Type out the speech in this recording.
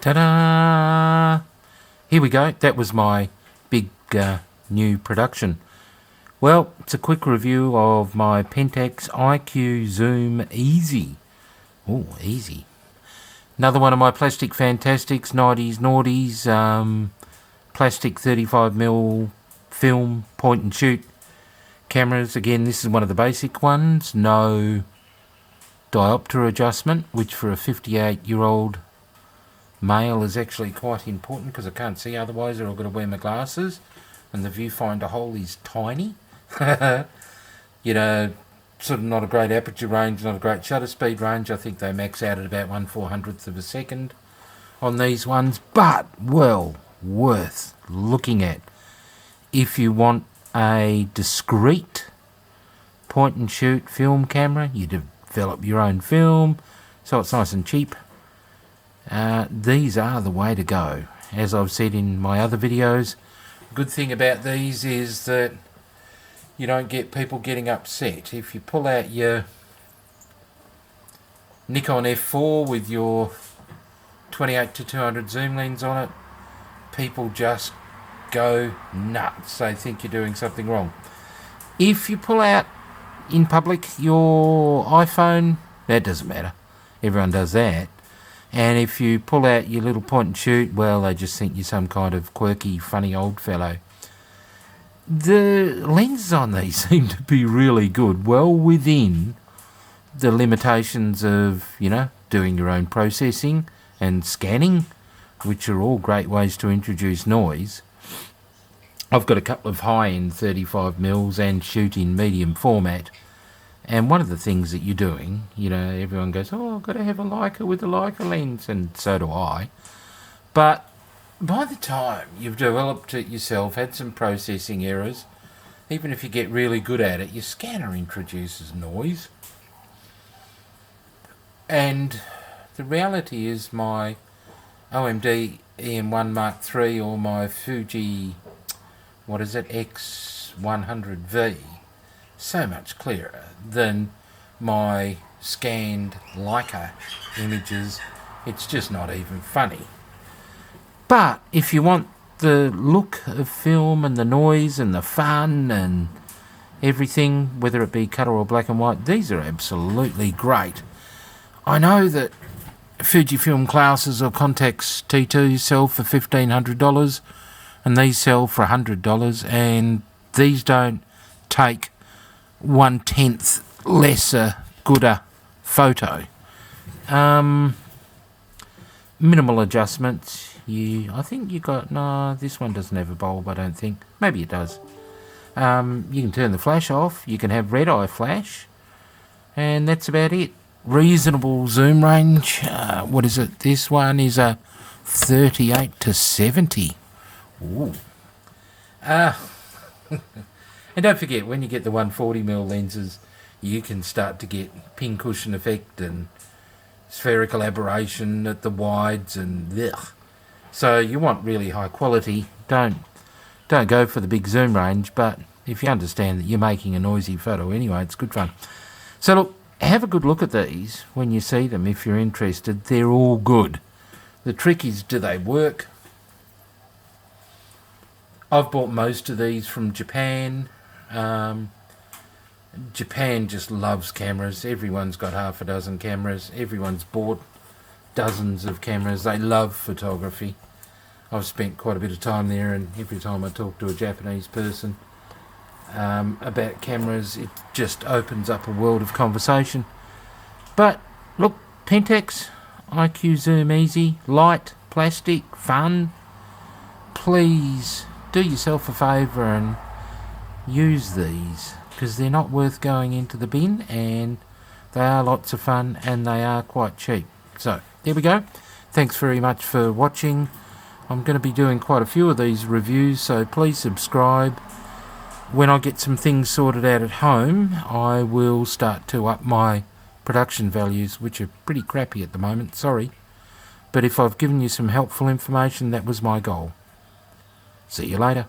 Ta-da! Here we go. That was my big new production. Well, it's a quick review of my Pentax IQZoomEzy. Oh, easy. Another one of my plastic fantastics, 90s naughties, plastic 35mm film point and shoot cameras. Again, this is one of the basic ones. No diopter adjustment, which for a 58-year-old male is actually quite important because I can't see otherwise, or I've got to wear my glasses, and the viewfinder hole is tiny. You know, sort of not a great aperture range, not a great shutter speed range. I think they max out at about 1/400th of a second on these ones, but well worth looking at if you want a discreet point and shoot film camera. You develop your own film, so it's nice and cheap. These are the way to go. As I've said in my other videos, the good thing about these is that you don't get people getting upset. If you pull out your Nikon F4 with your 28-200 zoom lens on it, people just go nuts. They think you're doing something wrong. If you pull out in public your iPhone, that doesn't matter. Everyone does that. And if you pull out your little point and shoot, well, they just think you're some kind of quirky, funny old fellow. The lenses on these seem to be really good, well within the limitations of, you know, doing your own processing and scanning, which are all great ways to introduce noise. I've got a couple of high-end 35mm and shoot in medium format. And one of the things that you're doing, you know, everyone goes, oh, I've got to have a Leica with a Leica lens, and so do I. But by the time you've developed it yourself, had some processing errors, even if you get really good at it, your scanner introduces noise. And the reality is my OMD EM1 Mark III or my Fuji, what is it, X100V, so much clearer than my scanned Leica images. It's just not even funny. But if you want the look of film and the noise and the fun and everything, whether it be colour or black and white, these are absolutely great. I know that Fujifilm classes or Contax T2 sell for $1,500 and these sell for $100, and these don't take 1/10 lesser, gooder photo. Minimal adjustments. I think you got, no, this one doesn't have a bulb, I don't think. Maybe it does. You can turn the flash off, you can have red eye flash, and that's about it. Reasonable zoom range. What is it? This one is a 38-70. Ooh. And don't forget, when you get the 140mm lenses, you can start to get pincushion effect and spherical aberration at the wides and ugh. So you want really high quality. Don't go for the big zoom range, but if you understand that you're making a noisy photo anyway, it's good fun. So look, have a good look at these when you see them if you're interested. They're all good. The trick is, do they work? I've bought most of these from Japan. Japan just loves cameras. Everyone's got half a dozen cameras. Everyone's bought dozens of cameras. They love photography. I've spent quite a bit of time there, and every time I talk to a Japanese person about cameras, it just opens up a world of conversation. But look, Pentax IQZoomEzy, light, plastic, fun. Please do yourself a favour and use these, because they're not worth going into the bin, and they are lots of fun and they are quite cheap. So there we go. Thanks very much for watching. I'm going to be doing quite a few of these reviews, so please subscribe. When I get some things sorted out at home, I will start to up my production values, which are pretty crappy at the moment, sorry. But if I've given you some helpful information, that was my goal. See you later.